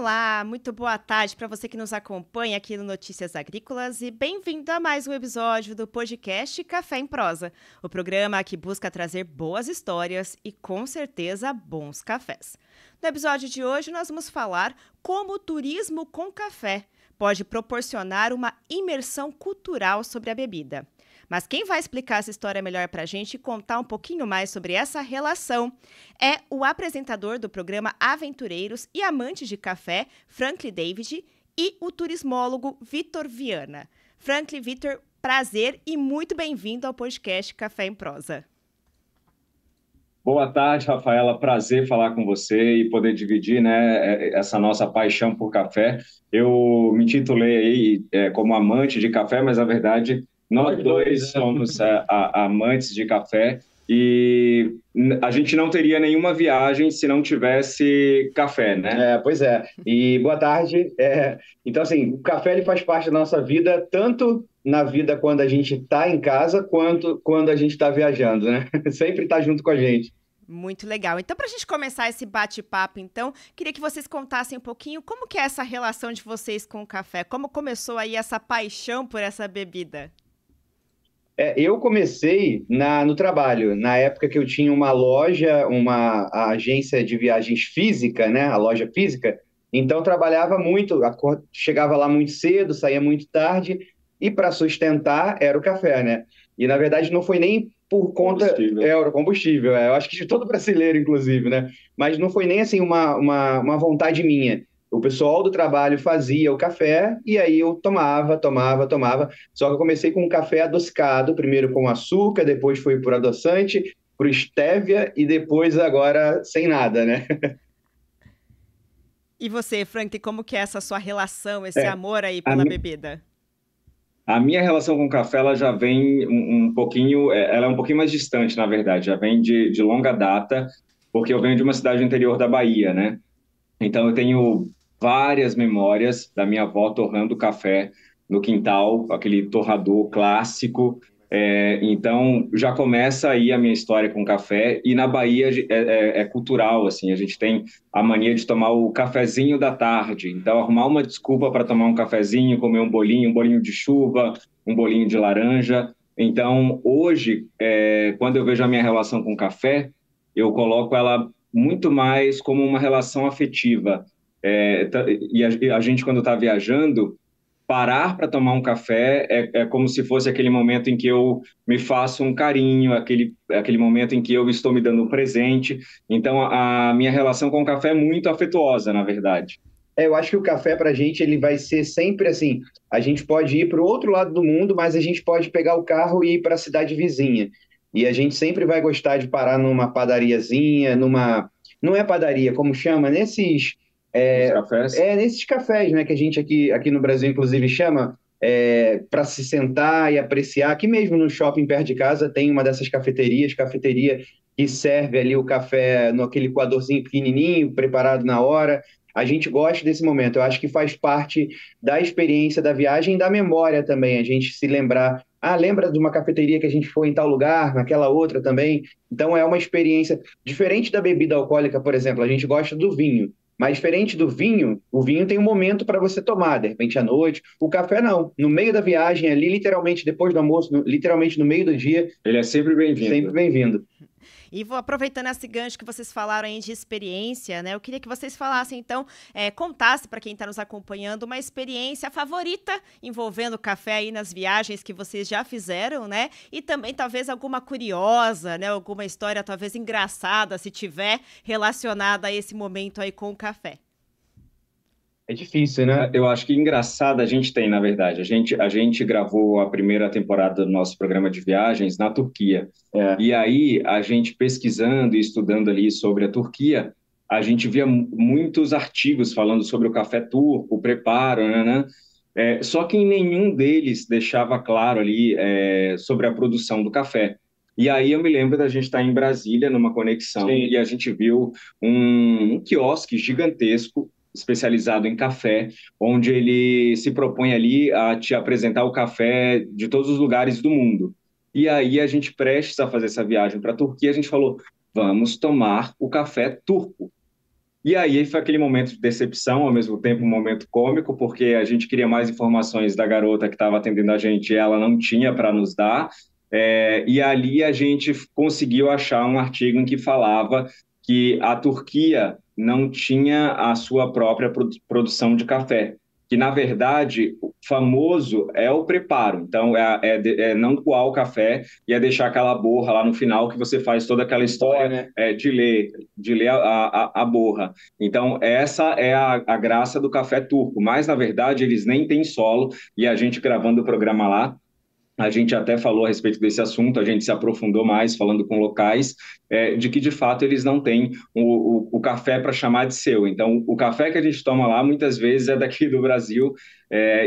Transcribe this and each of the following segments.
Olá, muito boa tarde para você que nos acompanha aqui no Notícias Agrícolas e bem-vindo a mais um episódio do podcast Café em Prosa, o programa que busca trazer boas histórias e, com certeza, bons cafés. No episódio de hoje, nós vamos falar como o turismo com café pode proporcionar uma imersão cultural sobre a bebida. Mas quem vai explicar essa história melhor para a gente e contar um pouquinho mais sobre essa relação é o apresentador do programa Aventureiros e amante de café, Franklin David, e o turismólogo Vitor Viana. Franklin, Vitor, prazer e muito bem-vindo ao podcast Café em Prosa. Boa tarde, Rafaela. Prazer falar com você e poder dividir, né, essa nossa paixão por café. Eu me intitulei aí como amante de café, mas na verdade nós dois somos amantes de café e a gente não teria nenhuma viagem se não tivesse café, né? Pois é. E boa tarde. Então, assim, o café ele faz parte da nossa vida, tanto na vida quando a gente está em casa, quanto quando a gente está viajando, né? Sempre está junto com a gente. Muito legal. Então, para a gente começar esse bate-papo, então, queria que vocês contassem um pouquinho como que é essa relação de vocês com o café, como começou aí essa paixão por essa bebida. Eu comecei no trabalho, na época que eu tinha uma loja, uma agência de viagens física, né? A loja física. Então, eu trabalhava muito, chegava lá muito cedo, saía muito tarde, e para sustentar era o café, né? E, na verdade, não foi nem por conta... Era o combustível, eu acho que de todo brasileiro, inclusive, né? Mas não foi nem, assim, uma vontade minha. O pessoal do trabalho fazia o café e aí eu tomava. Só que eu comecei com um café adocicado, primeiro com açúcar, depois foi por adoçante, por estévia e depois agora sem nada, né? E você, Frank, como que é essa sua relação, esse amor aí A, pela mi- bebida? a minha relação com o café, ela já vem um pouquinho, ela é um pouquinho mais distante, na verdade, já vem de longa data, porque eu venho de uma cidade do interior da Bahia, né? Então, eu tenho várias memórias da minha avó torrando café no quintal, aquele torrador clássico. Então, já começa aí a minha história com café. E na Bahia é cultural, assim, a gente tem a mania de tomar o cafezinho da tarde. Então, arrumar uma desculpa para tomar um cafezinho, comer um bolinho de chuva, um bolinho de laranja. Então, hoje, quando eu vejo a minha relação com café, eu coloco ela muito mais como uma relação afetiva. E a gente, quando está viajando, parar para tomar um café é como se fosse aquele momento em que eu me faço um carinho, aquele momento em que eu estou me dando um presente. Então, a minha relação com o café é muito afetuosa, na verdade. Eu acho que o café para a gente ele vai ser sempre assim. A gente pode ir para o outro lado do mundo, mas a gente pode pegar o carro e ir para a cidade vizinha. E a gente sempre vai gostar de parar numa padariazinha, não é padaria, como chama? Os cafés. Nesses cafés, né, que a gente aqui no Brasil, inclusive, chama para se sentar e apreciar. Aqui mesmo no shopping perto de casa tem uma dessas cafeteria que serve ali o café naquele coadorzinho pequenininho, preparado na hora. A gente gosta desse momento. Eu acho que faz parte da experiência da viagem e da memória também. A gente se lembrar. Ah, lembra de uma cafeteria que a gente foi em tal lugar, naquela outra também? Então é uma experiência diferente da bebida alcoólica, por exemplo. A gente gosta do vinho. Mas diferente do vinho, o vinho tem um momento para você tomar, de repente à noite. O café não. No meio da viagem, ali, literalmente depois do almoço, literalmente no meio do dia. Ele é sempre bem-vindo. Sempre bem-vindo. E vou aproveitando esse gancho que vocês falaram aí de experiência, né? Eu queria que vocês falassem, então, contassem para quem está nos acompanhando uma experiência favorita envolvendo café aí nas viagens que vocês já fizeram, né? E também talvez alguma curiosa, né? Alguma história talvez engraçada, se tiver relacionada a esse momento aí com o café. É difícil, né? Eu acho que engraçado a gente tem, na verdade. A gente gravou a primeira temporada do nosso programa de viagens na Turquia. E aí, a gente pesquisando e estudando ali sobre a Turquia, a gente via muitos artigos falando sobre o café turco, o preparo, né? Só que em nenhum deles deixava claro ali sobre a produção do café. E aí eu me lembro da gente estar em Brasília, numa conexão, Sim. e a gente viu um quiosque gigantesco especializado em café, onde ele se propõe ali a te apresentar o café de todos os lugares do mundo. E aí a gente prestes a fazer essa viagem para a Turquia, a gente falou, vamos tomar o café turco. E aí foi aquele momento de decepção, ao mesmo tempo um momento cômico, porque a gente queria mais informações da garota que estava atendendo a gente e ela não tinha para nos dar. E ali a gente conseguiu achar um artigo em que falava que a Turquia não tinha a sua própria produção de café, que na verdade o famoso é o preparo. Então é não coar o café e é deixar aquela borra lá no final que você faz toda aquela história, né? De ler a borra. Então essa é a graça do café turco. Mas na verdade eles nem têm solo e a gente gravando o programa lá a gente até falou a respeito desse assunto, a gente se aprofundou mais falando com locais, de que de fato eles não têm o café para chamar de seu. Então, o café que a gente toma lá muitas vezes é daqui do Brasil,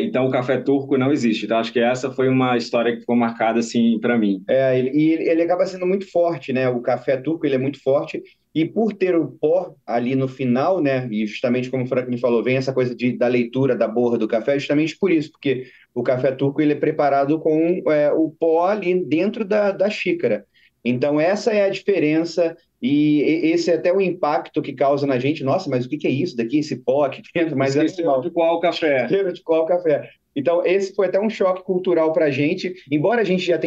então o café turco não existe. Então, acho que essa foi uma história que ficou marcada assim para mim. Ele acaba sendo muito forte, né? O café turco ele é muito forte. E por ter o pó ali no final, né? E justamente como o Franklin falou, vem essa coisa da leitura da borra do café, justamente por isso, porque o café turco ele é preparado com o pó ali dentro da xícara. Então, essa é a diferença, e esse é até o impacto que causa na gente. Nossa, mas o que é isso daqui, esse pó aqui dentro? Mas esqueceu de qual café? Esqueceu de qual café. Então, esse foi até um choque cultural para a gente, embora a gente já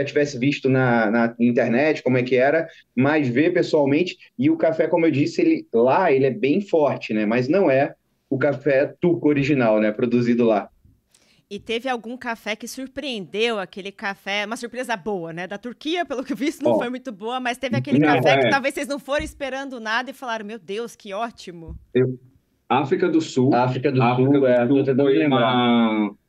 tivesse visto na internet como é que era, mas ver pessoalmente, e o café, como eu disse, ele é bem forte, né? Mas não é o café turco original, né? Produzido lá. E teve algum café que surpreendeu, aquele café, uma surpresa boa, né? Da Turquia, pelo que eu vi, não foi muito boa, mas teve aquele café que talvez vocês não foram esperando nada e falaram, meu Deus, que ótimo. África do Sul. África do Sul foi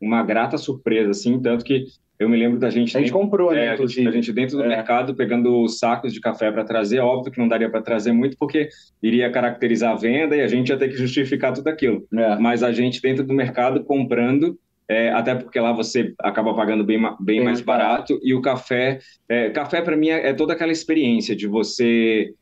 uma grata surpresa, assim, tanto que eu me lembro da gente... A gente comprou, né, inclusive. A gente dentro do mercado, pegando sacos de café para trazer, óbvio que não daria para trazer muito, porque iria caracterizar a venda e a gente ia ter que justificar tudo aquilo. Mas a gente dentro do mercado comprando, até porque lá você acaba pagando bem mais barato, e o café para mim é toda aquela experiência de você...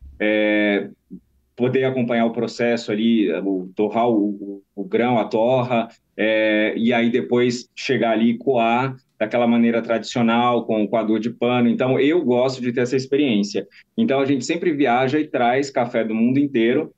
poder acompanhar o processo ali, torrar o grão, a torra, e aí depois chegar ali e coar daquela maneira tradicional, com o coador de pano. Então, eu gosto de ter essa experiência. Então, a gente sempre viaja e traz café do mundo inteiro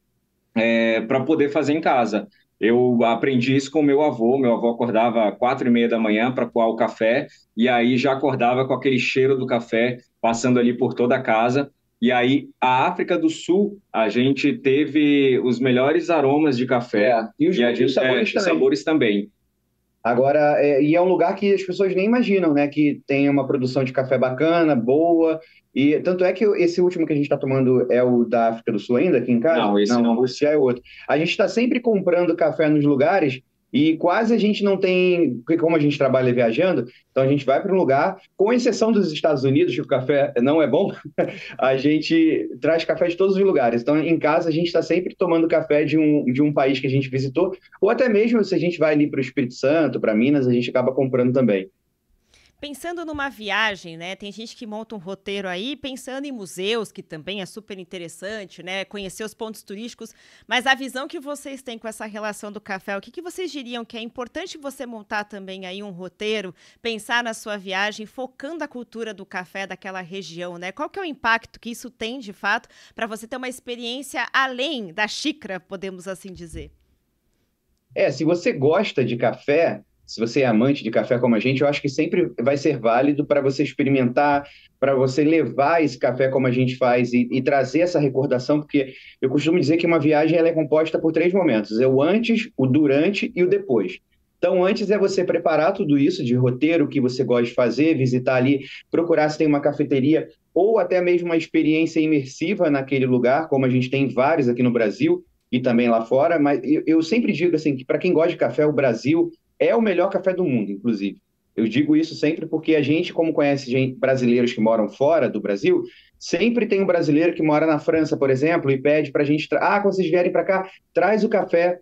para poder fazer em casa. Eu aprendi isso com meu avô acordava 4h30 da manhã para coar o café, e aí já acordava com aquele cheiro do café passando ali por toda a casa. E aí, a África do Sul, a gente teve os melhores aromas de café e os sabores também. Agora, e é um lugar que as pessoas nem imaginam, né? Que tem uma produção de café bacana, boa. E tanto é que esse último que a gente está tomando é o da África do Sul ainda, aqui em casa? Não, esse já é outro. A gente está sempre comprando café nos lugares e quase a gente não tem, porque como a gente trabalha viajando, então a gente vai para um lugar, com exceção dos Estados Unidos, que o café não é bom, a gente traz café de todos os lugares. Então, em casa, a gente está sempre tomando café de um país que a gente visitou, ou até mesmo se a gente vai ali para o Espírito Santo, para Minas, a gente acaba comprando também. Pensando numa viagem, né? Tem gente que monta um roteiro aí pensando em museus, que também é super interessante, né? Conhecer os pontos turísticos. Mas a visão que vocês têm com essa relação do café, o que vocês diriam que é importante você montar também aí um roteiro, pensar na sua viagem, focando a cultura do café daquela região, né? Qual que é o impacto que isso tem, de fato, para você ter uma experiência além da xícara, podemos assim dizer? Se você gosta de café, se você é amante de café como a gente, eu acho que sempre vai ser válido para você experimentar, para você levar esse café como a gente faz e trazer essa recordação, porque eu costumo dizer que uma viagem ela é composta por 3 momentos, é o antes, o durante e o depois. Então, antes é você preparar tudo isso de roteiro que você gosta de fazer, visitar ali, procurar se tem uma cafeteria ou até mesmo uma experiência imersiva naquele lugar, como a gente tem vários aqui no Brasil e também lá fora, mas eu sempre digo assim, que para quem gosta de café, o Brasil é o melhor café do mundo, inclusive. Eu digo isso sempre porque a gente, como conhece brasileiros que moram fora do Brasil, sempre tem um brasileiro que mora na França, por exemplo, e pede para a gente, quando vocês vierem para cá, traz o café,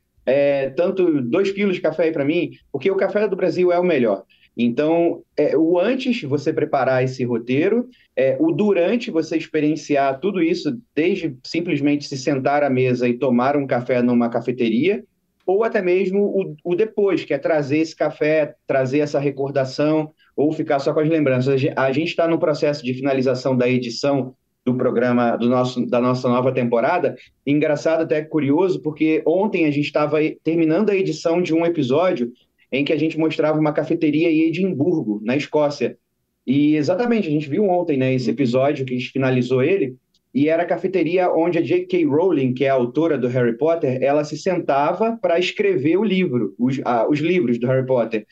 tanto 2 quilos de café aí para mim, porque o café do Brasil é o melhor. Então, o antes você preparar esse roteiro, o durante você experienciar tudo isso, desde simplesmente se sentar à mesa e tomar um café numa cafeteria, ou até mesmo o depois, que é trazer esse café, trazer essa recordação, ou ficar só com as lembranças. A gente está no processo de finalização da edição do programa da nossa nova temporada. Engraçado, até curioso, porque ontem a gente estava terminando a edição de um episódio em que a gente mostrava uma cafeteria em Edimburgo, na Escócia. E exatamente, a gente viu ontem, né, esse episódio que a gente finalizou ele, e era a cafeteria onde a J.K. Rowling, que é a autora do Harry Potter, ela se sentava para escrever o livro, os livros do Harry Potter.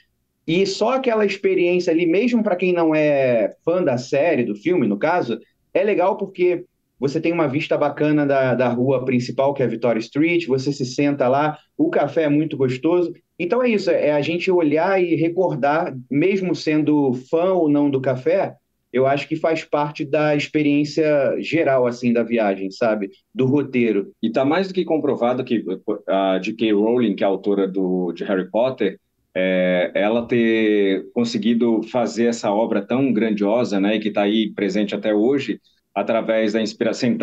E só aquela experiência ali, mesmo para quem não é fã da série, do filme, no caso, é legal porque você tem uma vista bacana da rua principal, que é a Victoria Street, você se senta lá, o café é muito gostoso. Então é isso, é a gente olhar e recordar, mesmo sendo fã ou não do café, eu acho que faz parte da experiência geral, assim, da viagem, sabe? Do roteiro. E está mais do que comprovado que a J.K. Rowling, que é a autora de Harry Potter, ela ter conseguido fazer essa obra tão grandiosa, né, e que está aí presente até hoje, através da inspiração,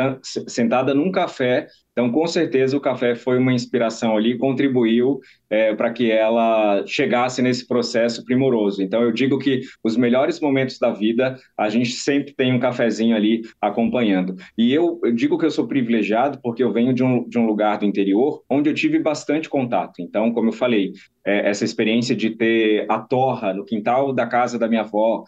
sentada num café. Então, com certeza, o café foi uma inspiração ali, contribuiu para que ela chegasse nesse processo primoroso. Então, eu digo que os melhores momentos da vida, a gente sempre tem um cafezinho ali acompanhando. E eu digo que eu sou privilegiado porque eu venho de um lugar do interior onde eu tive bastante contato. Então, como eu falei, essa experiência de ter a torra no quintal da casa da minha avó,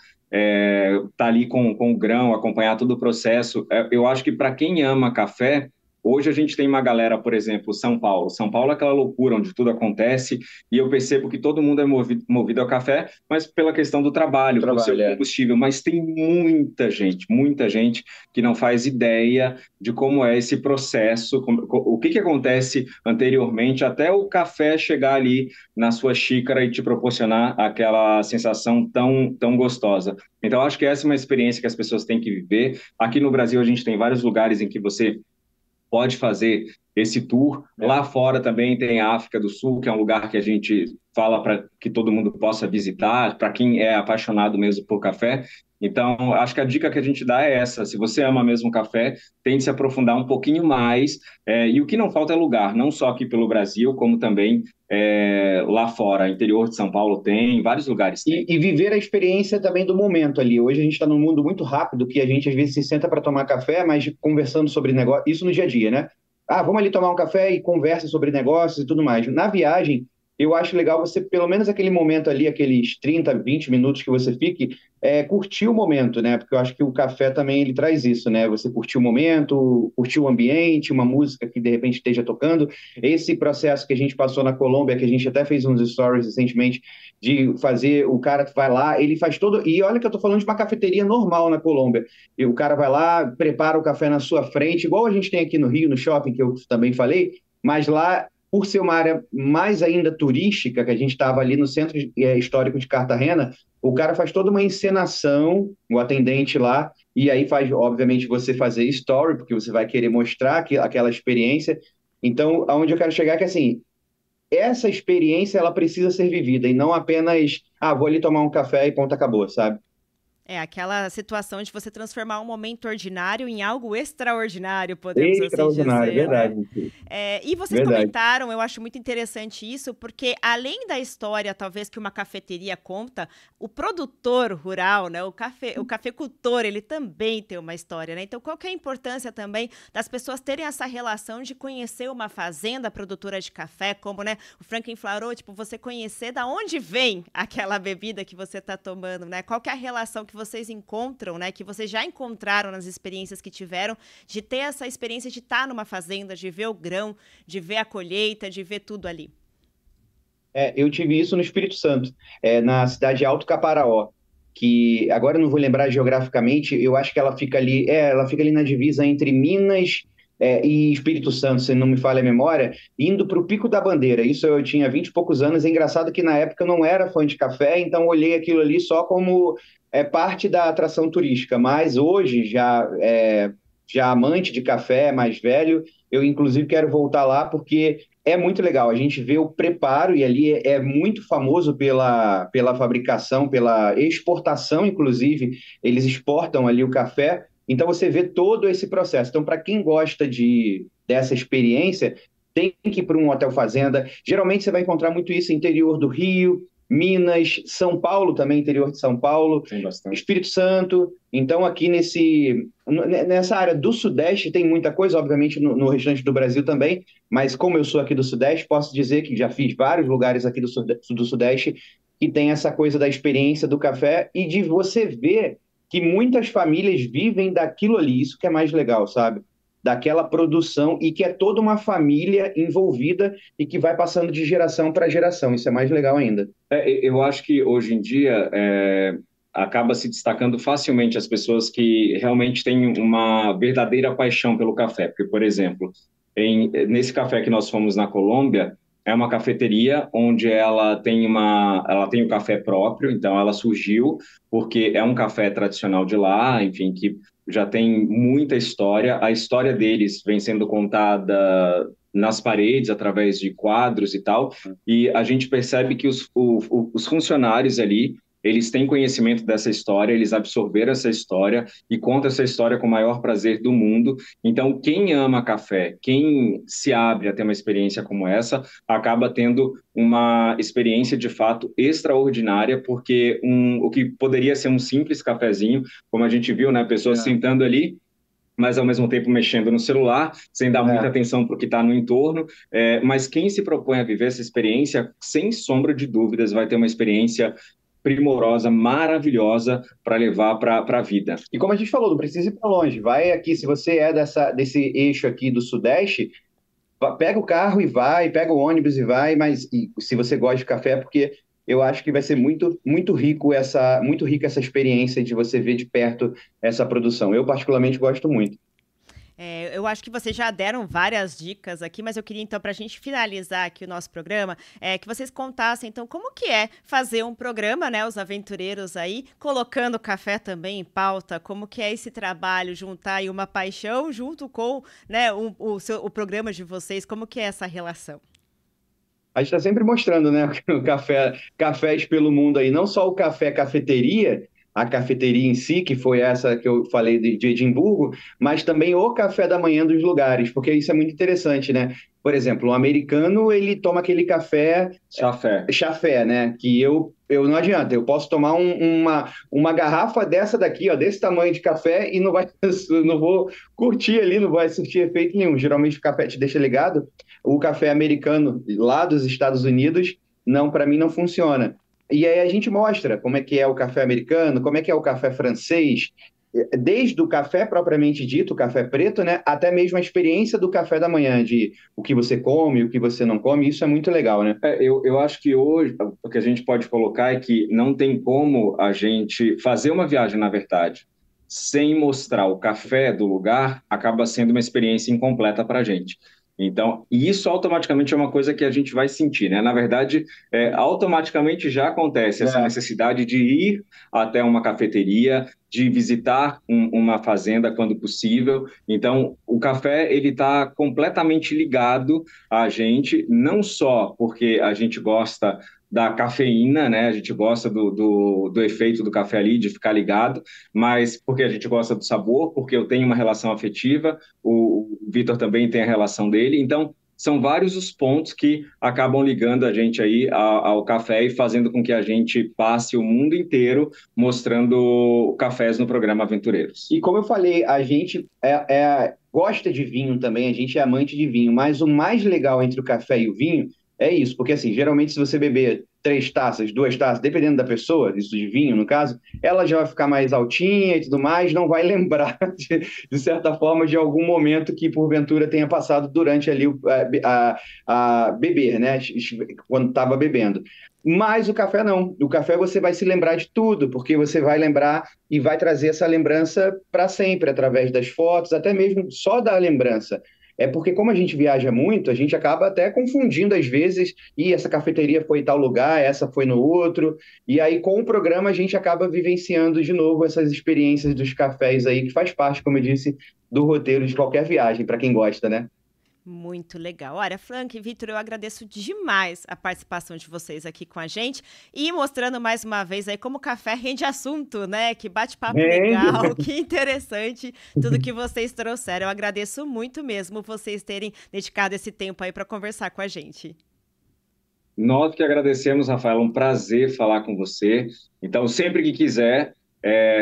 tá ali com o grão, acompanhar todo o processo. Eu acho que para quem ama café, hoje a gente tem uma galera, por exemplo, São Paulo. São Paulo é aquela loucura onde tudo acontece e eu percebo que todo mundo é movido ao café, mas pela questão do trabalho, pelo seu combustível. Mas tem muita gente que não faz ideia de como é esse processo, o que acontece anteriormente até o café chegar ali na sua xícara e te proporcionar aquela sensação tão gostosa. Então, acho que essa é uma experiência que as pessoas têm que viver. Aqui no Brasil, a gente tem vários lugares em que você pode fazer esse tour. Lá fora também tem a África do Sul, que é um lugar que a gente fala para que todo mundo possa visitar, para quem é apaixonado mesmo por café. Então, acho que a dica que a gente dá é essa: se você ama mesmo café, tente se aprofundar um pouquinho mais, e o que não falta é lugar, não só aqui pelo Brasil, como também lá fora, interior de São Paulo tem, vários lugares tem. E viver a experiência também do momento ali. Hoje a gente está num mundo muito rápido, que a gente às vezes se senta para tomar café, mas conversando sobre negócio, isso no dia a dia, né? Vamos ali tomar um café e conversa sobre negócios e tudo mais. Na viagem, eu acho legal você, pelo menos aquele momento ali, aqueles 30, 20 minutos que você fique, curtir o momento, né? Porque eu acho que o café também ele traz isso, né? Você curtir o momento, curtir o ambiente, uma música que de repente esteja tocando. Esse processo que a gente passou na Colômbia, que a gente até fez uns stories recentemente, de fazer, o cara que vai lá, ele faz todo... E olha que eu tô falando de uma cafeteria normal na Colômbia. E o cara vai lá, prepara o café na sua frente, igual a gente tem aqui no Rio, no shopping, que eu também falei, mas lá, por ser uma área mais ainda turística, que a gente estava ali no centro histórico de Cartagena, o cara faz toda uma encenação, o atendente lá, e aí faz, obviamente, você fazer story, porque você vai querer mostrar aquela experiência. Então, aonde eu quero chegar é que, assim, essa experiência, ela precisa ser vivida, e não apenas, vou ali tomar um café e ponto, acabou, sabe? É aquela situação de você transformar um momento ordinário em algo extraordinário, podemos assim dizer, né? Verdade. E vocês comentaram, eu acho muito interessante isso, porque além da história, talvez, que uma cafeteria conta, o produtor rural, né, o cafeicultor, ele também tem uma história, né? Então, qual que é a importância também das pessoas terem essa relação de conhecer uma fazenda produtora de café, como, né, o Franklin falou, tipo, você conhecer da onde vem aquela bebida que você está tomando, né? Qual que é a relação que vocês encontram, né, que vocês já encontraram nas experiências que tiveram, de ter essa experiência de estar numa fazenda, de ver o grão, de ver a colheita, de ver tudo ali? Eu tive isso no Espírito Santo, na cidade de Alto Caparaó, que agora eu não vou lembrar geograficamente, eu acho que ela fica ali na divisa entre Minas e Espírito Santo, se não me falha a memória, indo para o Pico da Bandeira. Isso eu tinha 20 e poucos anos. É engraçado que na época eu não era fã de café, então olhei aquilo ali só como parte da atração turística, mas hoje, já amante de café, mais velho, eu inclusive quero voltar lá porque é muito legal. A gente vê o preparo, e ali é muito famoso pela fabricação, pela exportação, inclusive, eles exportam ali o café. Então você vê todo esse processo. Então, para quem gosta dessa experiência, tem que ir para um hotel fazenda. Geralmente você vai encontrar muito isso no interior do Rio, Minas, São Paulo também, interior de São Paulo, Tem bastante. Espírito Santo. Então, aqui nessa área do Sudeste tem muita coisa, obviamente no restante do Brasil também, mas como eu sou aqui do Sudeste, posso dizer que já fiz vários lugares aqui do Sudeste que tem essa coisa da experiência do café e de você ver que muitas famílias vivem daquilo ali, isso que é mais legal, sabe? Daquela produção e que é toda uma família envolvida e que vai passando de geração para geração. Isso é mais legal ainda. Eu acho que hoje em dia acaba se destacando facilmente as pessoas que realmente têm uma verdadeira paixão pelo café. Porque, por exemplo, nesse café que nós fomos na Colômbia, é uma cafeteria onde ela tem o café próprio, então ela surgiu porque é um café tradicional de lá, enfim, que já tem muita história. A história deles vem sendo contada nas paredes, através de quadros e tal, e a gente percebe que os funcionários ali, eles têm conhecimento dessa história, eles absorveram essa história e contam essa história com o maior prazer do mundo. Então, quem ama café, quem se abre a ter uma experiência como essa, acaba tendo uma experiência de fato extraordinária, porque o que poderia ser um simples cafezinho, como a gente viu, né, pessoas sentando ali, mas ao mesmo tempo mexendo no celular, sem dar muita atenção para o que está no entorno. Mas quem se propõe a viver essa experiência, sem sombra de dúvidas, vai ter uma experiência primorosa, maravilhosa para levar para a vida. E como a gente falou, não precisa ir para longe. Vai aqui, se você é desse eixo aqui do Sudeste, pega o carro e vai, pega o ônibus e vai, e se você gosta de café, porque eu acho que vai ser muito rica essa experiência de você ver de perto essa produção. Eu particularmente gosto muito. Eu acho que vocês já deram várias dicas aqui, mas eu queria, então, para a gente finalizar aqui o nosso programa, que vocês contassem, então, como que é fazer um programa, né, os aventureiros aí, colocando café também em pauta, como que é esse trabalho, juntar aí uma paixão junto com, né, o programa de vocês, como que é essa relação? A gente está sempre mostrando, né, o cafés pelo mundo aí, não só o café cafeteria, a cafeteria em si, que foi essa que eu falei de Edimburgo, mas também o café da manhã dos lugares, porque isso é muito interessante, né? Por exemplo, o americano, ele toma aquele café... Chafé, né? Que eu não adianta, eu posso tomar uma garrafa dessa daqui, ó, desse tamanho de café e não vou curtir ali, não vai surtir efeito nenhum. Geralmente o café te deixa ligado. O café americano lá dos Estados Unidos, não, para mim não funciona. E aí a gente mostra como é que é o café americano, como é que é o café francês, desde o café propriamente dito, o café preto, né, até mesmo a experiência do café da manhã, de o que você come, o que você não come, isso é muito legal, né? Eu acho que hoje o que a gente pode colocar é que não tem como a gente fazer uma viagem, na verdade, sem mostrar o café do lugar, acaba sendo uma experiência incompleta para a gente. Então, isso automaticamente é uma coisa que a gente vai sentir, né? Na verdade, automaticamente já acontece essa necessidade de ir até uma cafeteria, de visitar uma fazenda quando possível. Então, o café, ele está completamente ligado a gente, não só porque a gente gosta da cafeína, né? A gente gosta do efeito do café ali, de ficar ligado, mas porque a gente gosta do sabor, porque eu tenho uma relação afetiva, o Vitor também tem a relação dele, então são vários os pontos que acabam ligando a gente aí ao café e fazendo com que a gente passe o mundo inteiro mostrando cafés no programa Aventureiros. E como eu falei, a gente gosta de vinho também, a gente é amante de vinho, mas o mais legal entre o café e o vinho é isso, porque assim, geralmente se você beber 3 taças, 2 taças, dependendo da pessoa, isso de vinho no caso, ela já vai ficar mais altinha e tudo mais, não vai lembrar, de certa forma, de algum momento que porventura tenha passado durante ali a beber, né, quando estava bebendo. Mas o café não, o café você vai se lembrar de tudo, porque você vai lembrar e vai trazer essa lembrança para sempre, através das fotos, até mesmo só da lembrança. É porque como a gente viaja muito, a gente acaba até confundindo às vezes, e essa cafeteria foi em tal lugar, essa foi no outro, e aí com o programa a gente acaba vivenciando de novo essas experiências dos cafés aí, que faz parte, como eu disse, do roteiro de qualquer viagem, para quem gosta, né? Muito legal. Olha, Frank e Vitor, eu agradeço demais a participação de vocês aqui com a gente e mostrando mais uma vez aí como o café rende assunto, né? Que bate-papo legal, que interessante tudo que vocês trouxeram. Eu agradeço muito mesmo vocês terem dedicado esse tempo aí para conversar com a gente. Nós que agradecemos, Rafael, um prazer falar com você. Então, sempre que quiser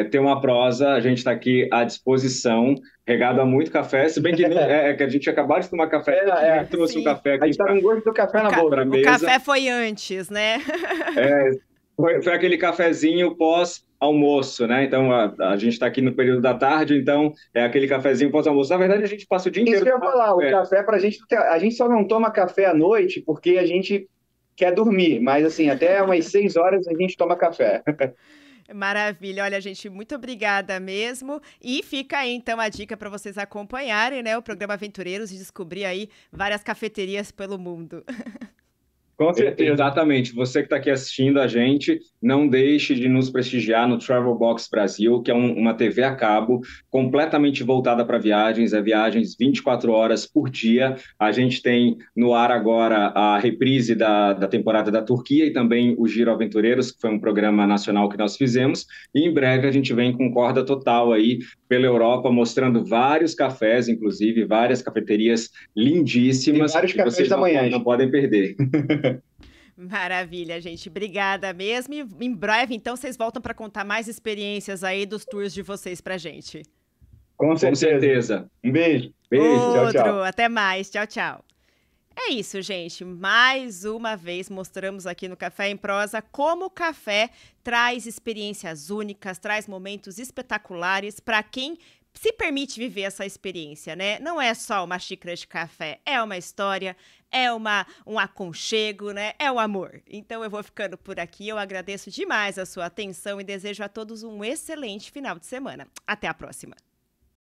ter uma prosa, a gente está aqui à disposição, regado a muito café, se bem que, que a gente acabou de tomar café, trouxe um café aqui. A gente está com gosto do café na boca. O café foi antes, né? Foi aquele cafezinho pós-almoço, né? Então, a gente está aqui no período da tarde, então é aquele cafezinho pós-almoço. Na verdade, a gente passa o dia inteiro... Isso que eu ia falar, o café para a gente... A gente só não toma café à noite porque a gente quer dormir, mas assim, até umas 6 horas a gente toma café. Maravilha, olha, gente, muito obrigada mesmo. E fica aí, então, a dica para vocês acompanharem, né, o programa Aventureiros e descobrir aí várias cafeterias pelo mundo. Com certeza. Exatamente. Você que está aqui assistindo a gente, não deixe de nos prestigiar no Travel Box Brasil, que é uma TV a cabo completamente voltada para viagens, viagens 24 horas por dia. A gente tem no ar agora a reprise da temporada da Turquia e também o Giro Aventureiros, que foi um programa nacional que nós fizemos. E em breve a gente vem com corda total aí pela Europa, mostrando vários cafés, inclusive várias cafeterias lindíssimas. E vários cafés da manhã. Não podem perder. Maravilha, gente. Obrigada mesmo. E em breve, então, vocês voltam para contar mais experiências aí dos tours de vocês pra gente. Com certeza. Um beijo. Beijo. Tchau, tchau. Até mais. Tchau, tchau. É isso, gente. Mais uma vez mostramos aqui no Café em Prosa como o café traz experiências únicas, traz momentos espetaculares para quem se permite viver essa experiência, né? Não é só uma xícara de café, é uma história, é um aconchego, né? É o amor. Então eu vou ficando por aqui, eu agradeço demais a sua atenção e desejo a todos um excelente final de semana. Até a próxima!